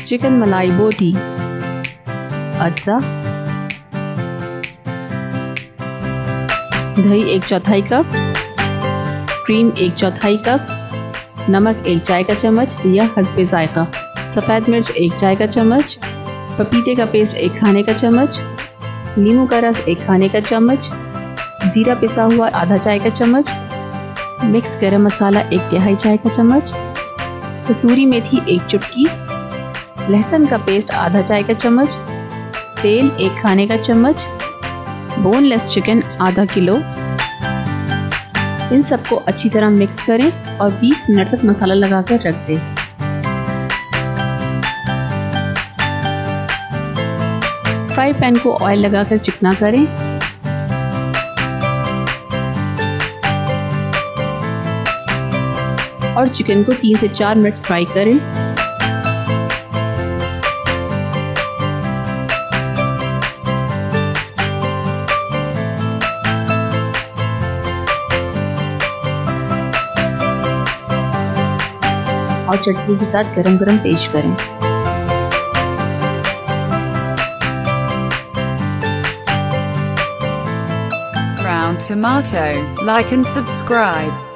Chicken मलाई बोटी, अज्जा, दही 1/4 कप, क्रीम 1/4 कप, नमक 1 चाय का चम्मच या हस्बे जायका, सफ़ेद मिर्च 1 चाय का चम्मच, पपीते का पेस्ट 1 खाने का चम्मच, नींबू का रस 1 खाने का चम्मच, जीरा पिसा हुआ आधा चाय का चम्मच, मिक्स गरम मसाला 1/3 चाय का चम्मच, कसूरी मेथी 1 चुटकी, लहसुन का पेस्ट आधा चाय का चम्मच, तेल 1 खाने का चम्मच, बोनलेस चिकन आधा किलो। इन सबको अच्छी तरह मिक्स करें और 20 मिनट तक मसाला लगाकर रख दें। फ्राई पैन को ऑयल लगाकर चिकना करें। और चिकन को 3 से 4 मिनट फ्राई करें। और चटनी के साथ गरम-गरम पेश करें। Brown tomato, like and subscribe.